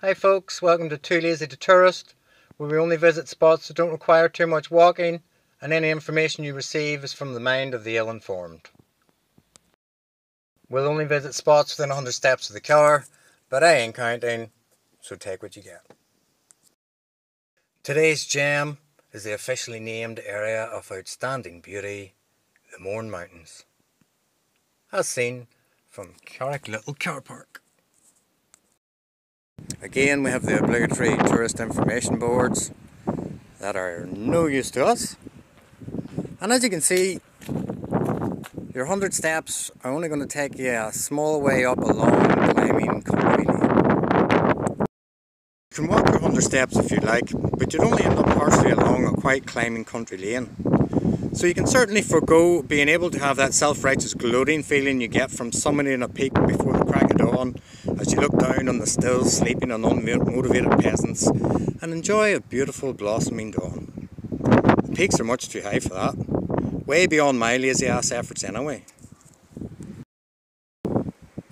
Hi folks, welcome to Too Lazy to Tourist, where we only visit spots that don't require too much walking, and any information you receive is from the mind of the ill-informed. We'll only visit spots within 100 steps of the car, but I ain't counting, so take what you get. Today's gem is the officially named area of outstanding beauty, the Mourne Mountains, as seen from Carrick Little Car Park. Again, we have the obligatory tourist information boards that are no use to us. And as you can see, your 100 steps are only going to take you a small way up a long climbing country lane. You can walk your 100 steps if you like, but you'd only end up partially along a quite climbing country lane. So you can certainly forego being able to have that self-righteous gloating feeling you get from summiting a peak before the crack of dawn as you look down on the still sleeping and unmotivated peasants and enjoy a beautiful blossoming dawn. The peaks are much too high for that, way beyond my lazy ass efforts anyway.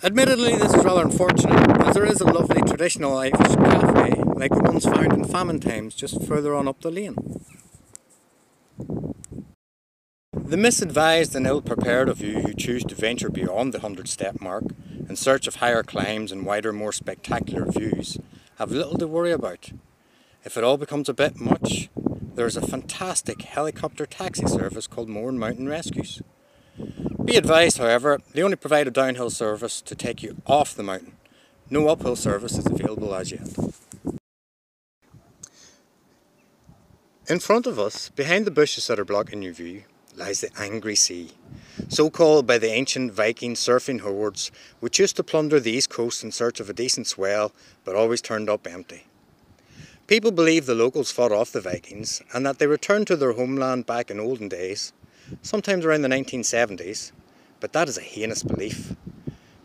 Admittedly, this is rather unfortunate, as there is a lovely traditional Irish cafe like the ones found in famine times just further on up the lane. The misadvised and ill-prepared of you who choose to venture beyond the 100-step mark in search of higher climbs and wider, more spectacular views have little to worry about. If it all becomes a bit much, there is a fantastic helicopter taxi service called Mourne Mountain Rescues. Be advised, however, they only provide a downhill service to take you off the mountain. No uphill service is available as yet. In front of us, behind the bushes that are blocking your view, lies the Angry Sea, so called by the ancient Viking surfing hordes which used to plunder the east coast in search of a decent swell but always turned up empty. People believe the locals fought off the Vikings and that they returned to their homeland back in olden days, sometimes around the 1970s, but that is a heinous belief.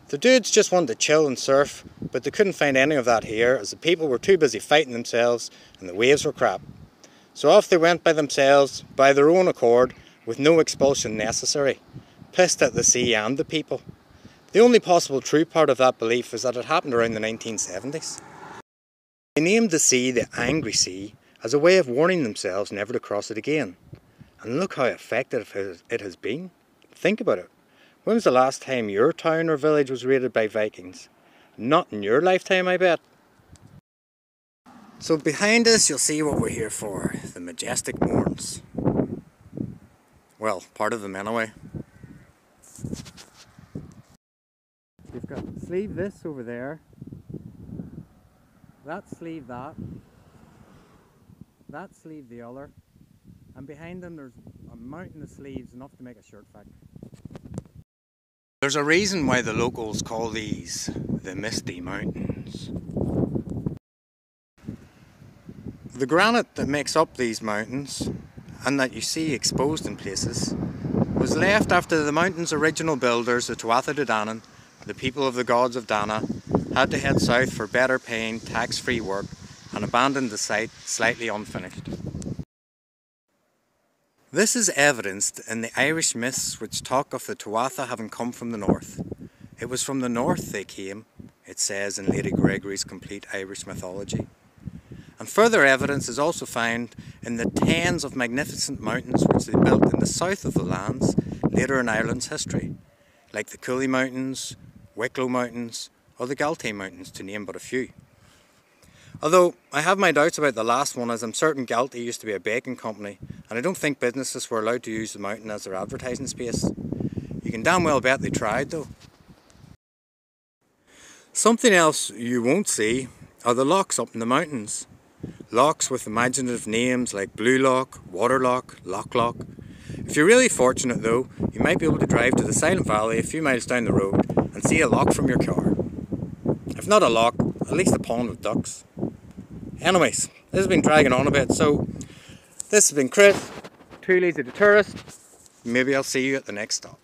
The dudes just wanted to chill and surf, but they couldn't find any of that here as the people were too busy fighting themselves and the waves were crap. So off they went by themselves, by their own accord, with no expulsion necessary, pissed at the sea and the people. The only possible true part of that belief is that it happened around the 1970s. They named the sea the Angry Sea as a way of warning themselves never to cross it again. And look how effective it has been. Think about it. When was the last time your town or village was raided by Vikings? Not in your lifetime, I bet. So behind us you'll see what we're here for, the majestic Mournes. Well, part of them anyway. You've got sleeve this over there, that sleeve that sleeve the other, and behind them there's a mountain of sleeves enough to make a shirt factory. There's a reason why the locals call these the Misty Mountains. The granite that makes up these mountains, and that you see exposed in places, was left after the mountain's original builders, the Tuatha De Danann, the people of the gods of Dana, had to head south for better paying, tax-free work and abandoned the site slightly unfinished. This is evidenced in the Irish myths which talk of the Tuatha having come from the north. It was from the north they came, it says in Lady Gregory's Complete Irish Mythology. And further evidence is also found in the tens of magnificent mountains which they built in the south of the lands later in Ireland's history, like the Cooley Mountains, Wicklow Mountains, or the Galtay Mountains, to name but a few. Although I have my doubts about the last one, as I'm certain Galtay used to be a baking company, and I don't think businesses were allowed to use the mountain as their advertising space. You can damn well bet they tried though. Something else you won't see are the locks up in the mountains. Locks with imaginative names like Blue Lock, Water Lock, Lock Lock. If you're really fortunate though, you might be able to drive to the Silent Valley a few miles down the road and see a lock from your car. If not a lock, at least a pond with ducks. Anyways, this has been dragging on a bit, so this has been Chris, Too Lazy to Tourist. Maybe I'll see you at the next stop.